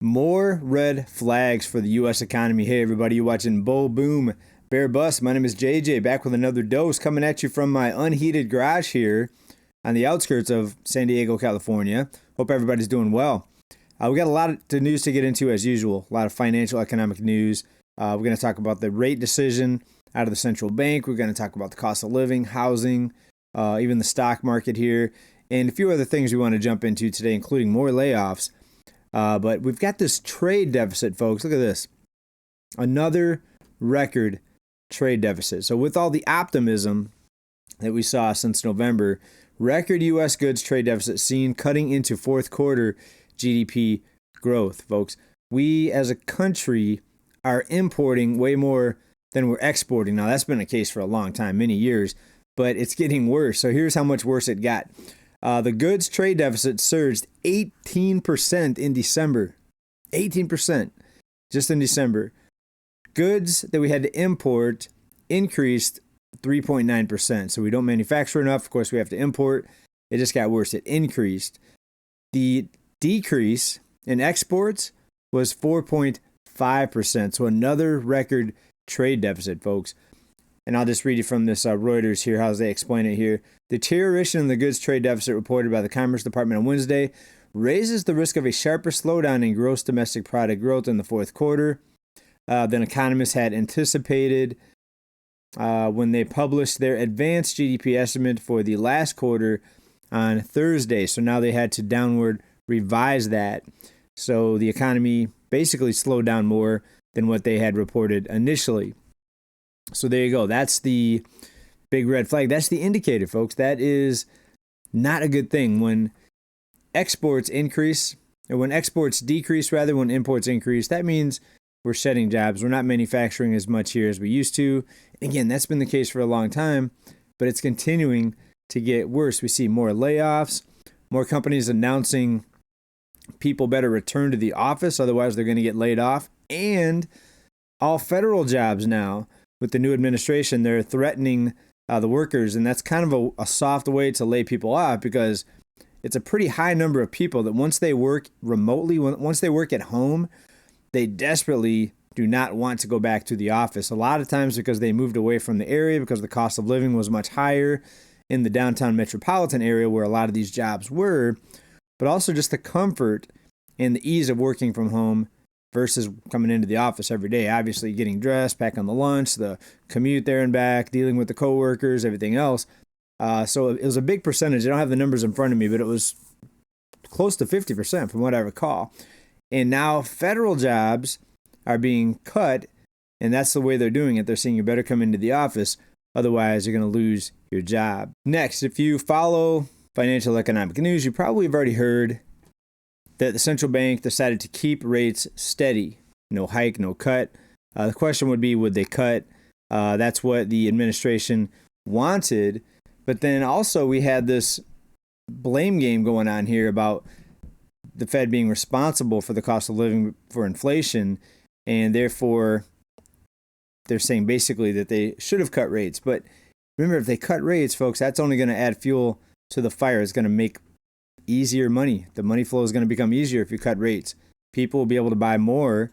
More red flags for the U.S. economy. Hey, everybody, you're watching Bull Boom Bear Bust. My name is JJ, back with another dose coming at you from my unheated garage here on the outskirts of San Diego, California. Hope everybody's doing well. We got a lot of news to get into as usual, a lot of financial economic news. We're going to talk about the rate decision out of the central bank. We're going to talk about the cost of living, housing, even the stock market here, and a few other things we want to jump into today, including more layoffs. But we've got this trade deficit, folks. Look at this. Another record trade deficit. So with all the optimism that we saw since November, record U.S. goods trade deficit seen cutting into fourth quarter GDP growth, folks. We as a country are importing way more than we're exporting. Now, that's been the case for a long time, many years, but it's getting worse. So here's how much worse it got. The goods trade deficit surged 18% in December. 18% just in December. Goods that we had to import increased 3.9%. So we don't manufacture enough. Of course, we have to import. It just got worse. It increased. The decrease in exports was 4.5%. So another record trade deficit, folks. And I'll just read you from this Reuters here, how they explain it here. Deterioration in the goods trade deficit reported by the Commerce Department on Wednesday raises the risk of a sharper slowdown in gross domestic product growth in the fourth quarter than economists had anticipated when they published their advanced GDP estimate for the last quarter on Thursday. So now they had to downward revise that. So the economy basically slowed down more than what they had reported initially. So there you go. That's the big red flag. That's the indicator, folks. That is not a good thing. When exports increase, or when exports decrease, rather, when imports increase, that means we're shedding jobs. We're not manufacturing as much here as we used to. Again, that's been the case for a long time, but it's continuing to get worse. We see more layoffs, more companies announcing people better return to the office, otherwise they're going to get laid off, and all federal jobs now. With the new administration, they're threatening the workers, and that's kind of a soft way to lay people off, because it's a pretty high number of people that once they work remotely, once they work at home, they desperately do not want to go back to the office. A lot of times because they moved away from the area because the cost of living was much higher in the downtown metropolitan area where a lot of these jobs were, but also just the comfort and the ease of working from home versus coming into the office every day. Obviously, getting dressed, packing the lunch, the commute there and back, dealing with the coworkers, everything else. So it was a big percentage. I don't have the numbers in front of me, but it was close to 50% from what I recall. And now federal jobs are being cut, and that's the way they're doing it. They're saying you better come into the office, otherwise you're going to lose your job. Next, if you follow financial economic news, you probably have already heard that the central bank decided to keep rates steady. No hike, no cut. The question would be, would they cut? That's what the administration wanted. But then also we had this blame game going on here about the Fed being responsible for the cost of living, for inflation, and therefore they're saying basically that they should have cut rates. But remember, if they cut rates, folks, that's only going to add fuel to the fire. It's going to make easier money. The money flow is going to become easier if you cut rates. People will be able to buy more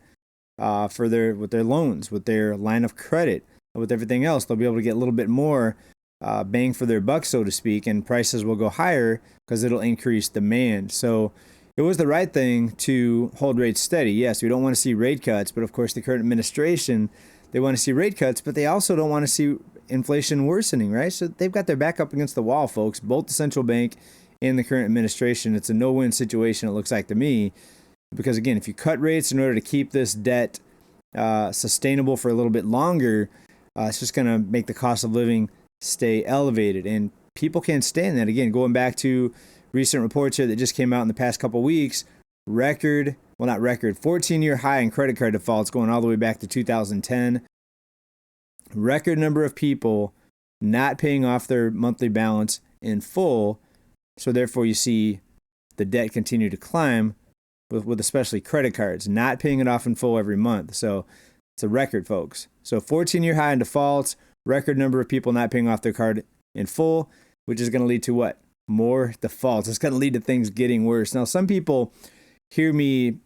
with their loans, with their line of credit, with everything else. They'll be able to get a little bit more bang for their buck, so to speak, and prices will go higher because it'll increase demand. So it was the right thing to hold rates steady. Yes, we don't want to see rate cuts, but of course the current administration, they want to see rate cuts, but they also don't want to see inflation worsening, right? So they've got their back up against the wall, folks, both the central bank and the current administration. It's a no-win situation, it looks like to me, because again, if you cut rates in order to keep this debt sustainable for a little bit longer, it's just going to make the cost of living stay elevated, and people can't stand that. Again, going back to recent reports here that just came out in the past couple weeks, 14-year high in credit card defaults going all the way back to 2010. Record number of people not paying off their monthly balance in full. So therefore, you see the debt continue to climb with especially credit cards, not paying it off in full every month. So it's a record, folks. So 14-year high in defaults, record number of people not paying off their card in full, which is going to lead to what? More defaults. It's going to lead to things getting worse. Now, some people hear me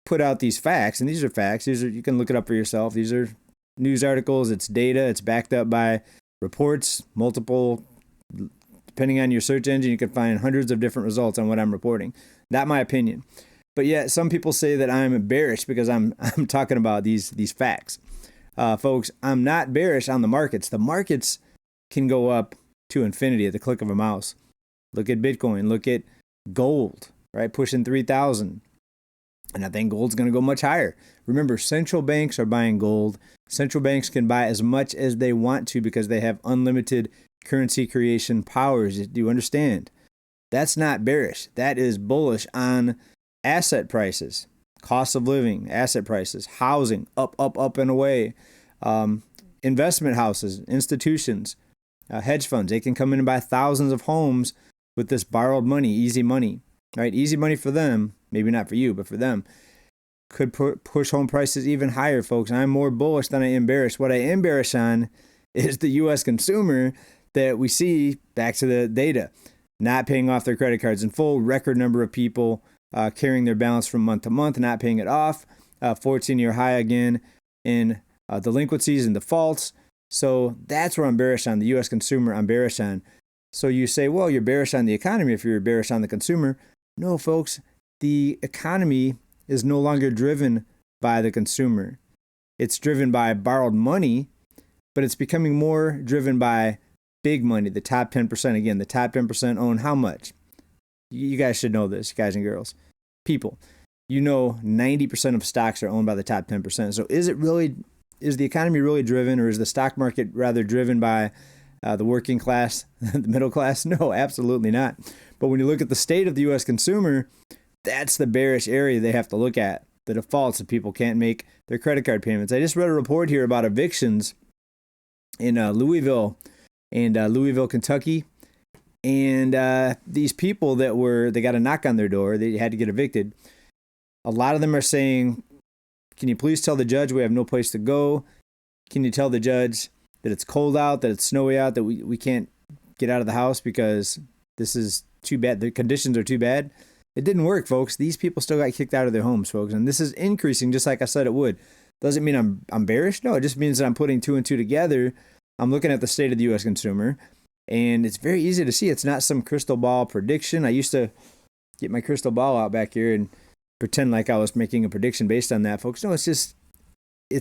put out these facts, and these are facts. You can look it up for yourself. These are news articles. It's data. It's backed up by reports, multiple. Depending on your search engine, you can find hundreds of different results on what I'm reporting. Not my opinion. But yet, some people say that I'm bearish because I'm talking about these facts. Folks, I'm not bearish on the markets. The markets can go up to infinity at the click of a mouse. Look at Bitcoin. Look at gold, right? Pushing 3,000. And I think gold's going to go much higher. Remember, central banks are buying gold. Central banks can buy as much as they want to because they have unlimited currency creation powers. Do you understand? That's not bearish. That is bullish on asset prices, cost of living, asset prices, housing, up, and away. Investment houses, institutions, hedge funds, they can come in and buy thousands of homes with this borrowed money, easy money, right? Easy money for them, maybe not for you, but for them. Could push home prices even higher, folks. I'm more bullish than I am bearish. What I am bearish on is the U.S. consumer that we see, back to the data, not paying off their credit cards in full, record number of people carrying their balance from month to month, not paying it off, 14-year high again in delinquencies and defaults. So that's where I'm bearish on the U.S. consumer. I'm bearish on. So you say, well, you're bearish on the economy if you're bearish on the consumer. No, folks, the economy is no longer driven by the consumer. It's driven by borrowed money, but it's becoming more driven by big money, the top 10%. Again, the top 10% own how much? You guys should know this, guys and girls. People, 90% of stocks are owned by the top 10%. So is the economy really driven, or is the stock market rather driven by the working class, the middle class? No, absolutely not. But when you look at the state of the U.S. consumer, that's the bearish area they have to look at. The defaults, if people can't make their credit card payments. I just read a report here about evictions in Louisville, Kentucky. And these people they got a knock on their door. They had to get evicted. A lot of them are saying, can you please tell the judge we have no place to go? Can you tell the judge that it's cold out, that it's snowy out, that we can't get out of the house because this is too bad. The conditions are too bad. It didn't work, folks. These people still got kicked out of their homes, folks. And this is increasing just like I said it would. Doesn't mean I'm bearish. No, it just means that I'm putting two and two together. I'm looking at the state of the U.S. consumer. And it's very easy to see. It's not some crystal ball prediction. I used to get my crystal ball out back here and pretend like I was making a prediction based on that, folks. No, it's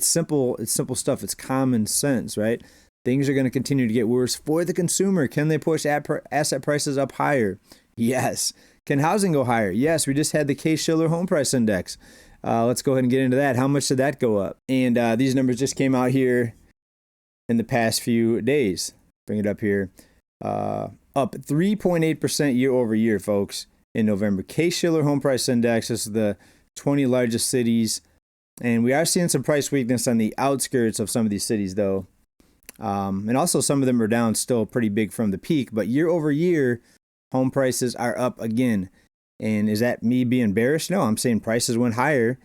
simple. It's simple stuff. It's common sense, right? Things are going to continue to get worse for the consumer. Can they push asset prices up higher? Yes. Can housing go higher? Yes. We just had the K Shiller home price index. Let's go ahead and get into that. How much did that go up? And these numbers just came out here in the past few days. Bring it up here. Up 3.8% year over year, folks, in November. K Shiller home price index. This is the 20 largest cities. And we are seeing some price weakness on the outskirts of some of these cities, though. And also some of them are down still pretty big from the peak. But year over year, home prices are up again. And is that me being bearish? No, I'm saying prices went higher.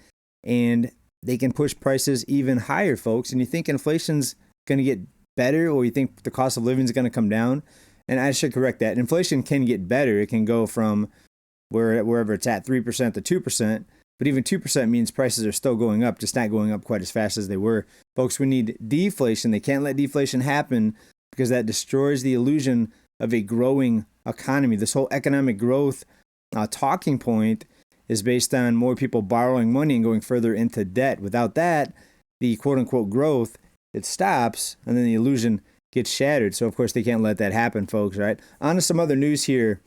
And they can push prices even higher, folks. And you think inflation's going to get better, or you think the cost of living is going to come down? And I should correct that. Inflation can get better. It can go from wherever it's at, 3% to 2%. But even 2% means prices are still going up, just not going up quite as fast as they were. Folks, we need deflation. They can't let deflation happen because that destroys the illusion of a growing economy. This whole economic growth talking point is based on more people borrowing money and going further into debt. Without that, the quote-unquote growth, it stops, and then the illusion gets shattered. So, of course, they can't let that happen, folks, right? On to some other news here.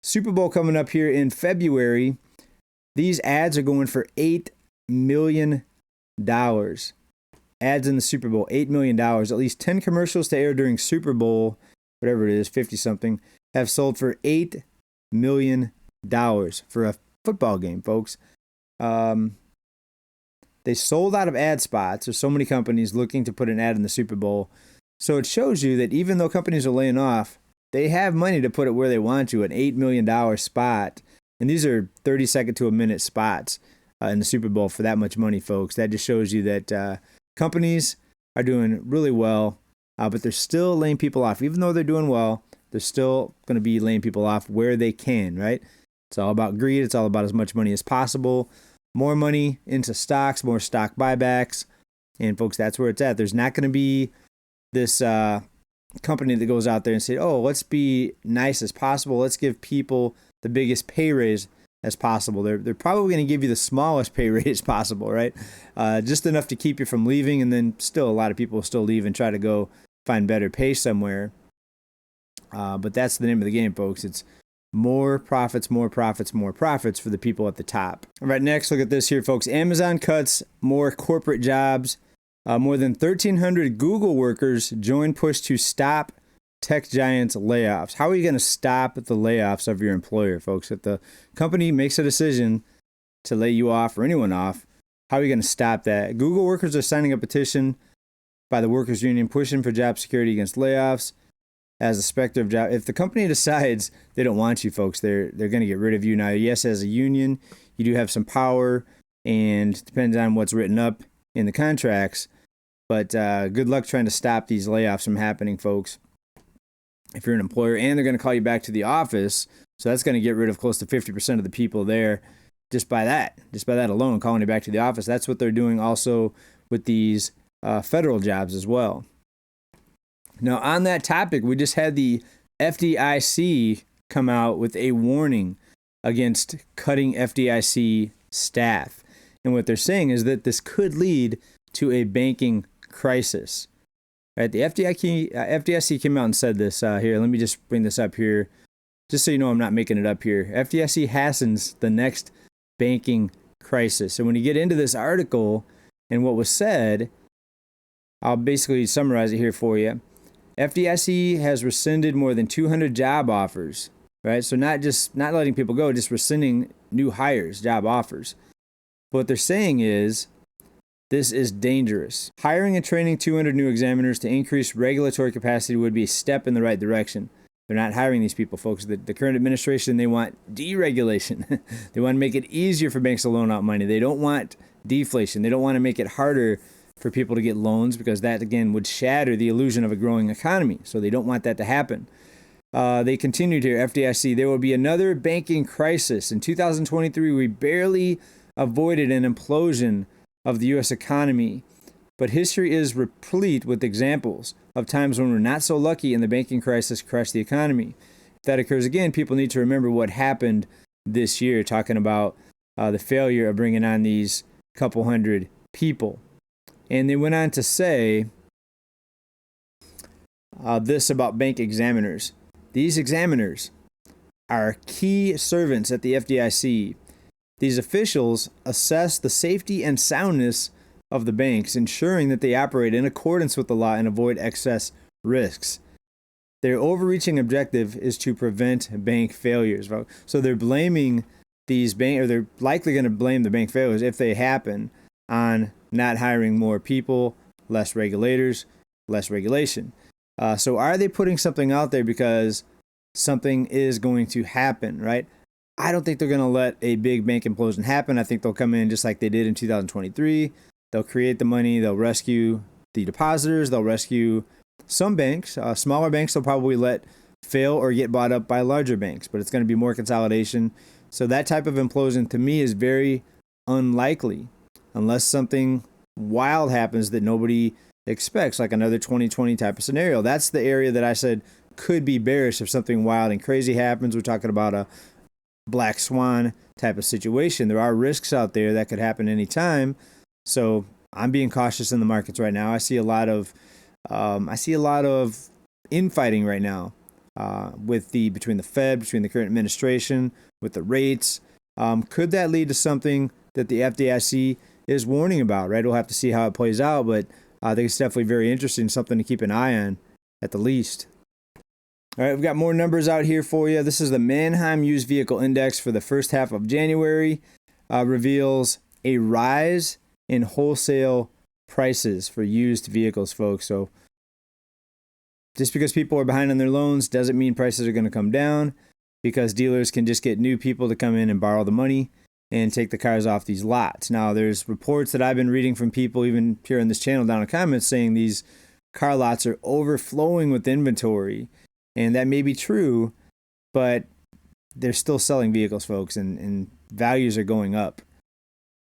Super Bowl coming up here in February. These ads are going for $8 million. Ads in the Super Bowl, $8 million. At least 10 commercials to air during Super Bowl, whatever it is, 50-something, have sold for $8 million for a football game, folks. They sold out of ad spots. There's so many companies looking to put an ad in the Super Bowl. So it shows you that even though companies are laying off, they have money to put it where they want to, an $8 million spot. And these are 30-second to a minute spots in the Super Bowl for that much money, folks. That just shows you that companies are doing really well, but they're still laying people off. Even though they're doing well, they're still going to be laying people off where they can, right? It's all about greed. It's all about as much money as possible. more money into stocks, more stock buybacks. And folks, that's where it's at. There's not going to be this company that goes out there and say, oh, let's be nice as possible. Let's give people the biggest pay raise as possible. They're probably going to give you the smallest pay raise possible, right? Just enough to keep you from leaving. And then still a lot of people will still leave and try to go find better pay somewhere. But that's the name of the game, folks. It's more profits, more profits, more profits for the people at the top. All right, next, look at this here, folks. Amazon cuts more corporate jobs. More than 1,300 Google workers join push to stop tech giants' layoffs. How are you going to stop the layoffs of your employer, folks? If the company makes a decision to lay you off or anyone off, how are you going to stop that? Google workers are signing a petition by the workers' union pushing for job security against layoffs as a specter of job. If the company decides they don't want you, folks, they're going to get rid of you. Now, yes, as a union, you do have some power, and depends on what's written up in the contracts. But good luck trying to stop these layoffs from happening, folks. If you're an employer, and they're going to call you back to the office, so that's going to get rid of close to 50% of the people there just by that alone, calling you back to the office. That's what they're doing also with these federal jobs as well. Now, on that topic, we just had the FDIC come out with a warning against cutting FDIC staff. And what they're saying is that this could lead to a banking crisis. Right? The FDIC came out and said this here. Let me just bring this up here, just so you know I'm not making it up here. FDIC hastens the next banking crisis. So when you get into this article and what was said, I'll basically summarize it here for you. FDIC has rescinded more than 200 job offers, right? So not letting people go, just rescinding new hires, job offers. What they're saying is this is dangerous. Hiring and training 200 new examiners to increase regulatory capacity would be a step in the right direction. They're not hiring these people, folks. The current administration, they want deregulation. They want to make it easier for banks to loan out money. They don't want deflation. They don't want to make it harder for people to get loans, because that, again, would shatter the illusion of a growing economy. So they don't want that to happen. They continued here, FDIC, there will be another banking crisis. In 2023, we barely avoided an implosion of the U.S. economy, but history is replete with examples of times when we're not so lucky and the banking crisis crashed the economy. If that occurs again, people need to remember what happened this year, talking about the failure of bringing on these couple hundred people. And they went on to say this about bank examiners. These examiners are key servants at the FDIC. These officials assess the safety and soundness of the banks, ensuring that they operate in accordance with the law and avoid excess risks. Their overreaching objective is to prevent bank failures. So they're blaming these banks, or they're likely going to blame the bank failures if they happen, on not hiring more people, less regulators, less regulation. So are they putting something out there because something is going to happen, right? I don't think they're going to let a big bank implosion happen. I think they'll come in just like they did in 2023. They'll create the money. They'll rescue the depositors. They'll rescue some banks. Smaller banks they'll probably let fail or get bought up by larger banks, but it's going to be more consolidation. So that type of implosion to me is very unlikely unless something wild happens that nobody expects, like another 2020 type of scenario. That's the area that I said could be bearish if something wild and crazy happens. We're talking about a black swan type of situation. There are risks out there that could happen anytime. So I'm being cautious in the markets right now. I see a lot of infighting right now between the Fed, between the current administration, with the rates. Could that lead to something that the FDIC is warning about, right? We'll have to see how it plays out, but I think it's definitely very interesting, something to keep an eye on at the least. All right, we've got more numbers out here for you. This is the Manheim Used Vehicle Index for the first half of January. Reveals a rise in wholesale prices for used vehicles, folks. So just because people are behind on their loans doesn't mean prices are going to come down, because dealers can just get new people to come in and borrow the money and take the cars off these lots. Now, there's reports that I've been reading from people, even here on this channel down in the comments, saying these car lots are overflowing with inventory. And that may be true, but they're still selling vehicles, folks, and values are going up.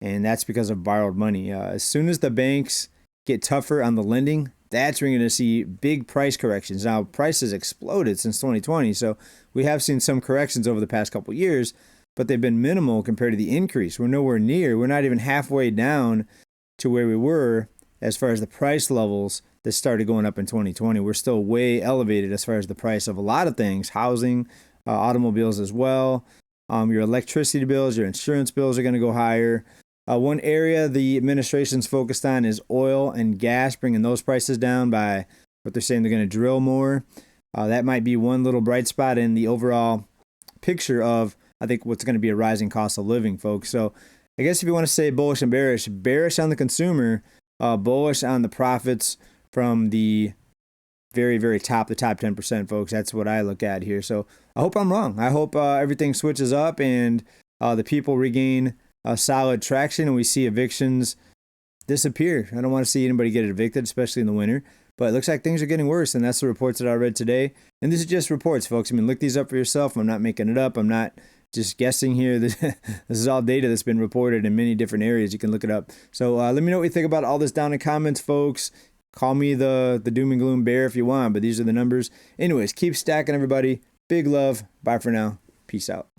and that's because of borrowed money. As soon as the banks get tougher on the lending, that's when you're going to see big price corrections. Now, prices exploded since 2020, so we have seen some corrections over the past couple years, but they've been minimal compared to the increase. We're nowhere near. We're not even halfway down to where we were as far as the price levels that started going up in 2020. We're still way elevated as far as the price of a lot of things, housing, automobiles as well. Your electricity bills, your insurance bills are going to go higher. One area the administration's focused on is oil and gas, bringing those prices down by what they're saying they're going to drill more. That might be one little bright spot in the overall picture of, I think, what's going to be a rising cost of living, folks. So I guess if you want to say bullish and bearish on the consumer, bullish on the profits from the very, very top, the top 10%, folks. That's what I look at here. So I hope I'm wrong. I hope everything switches up and the people regain solid traction and we see evictions disappear. I don't want to see anybody get evicted, especially in the winter. But it looks like things are getting worse, and that's the reports that I read today. And these are just reports, folks. I mean, look these up for yourself. I'm not making it up. I'm not just guessing here. This is all data that's been reported in many different areas. You can look it up. So let me know what you think about all this down in comments, folks. Call me the doom and gloom bear if you want, but these are the numbers. Anyways, keep stacking, everybody. Big love. Bye for now. Peace out.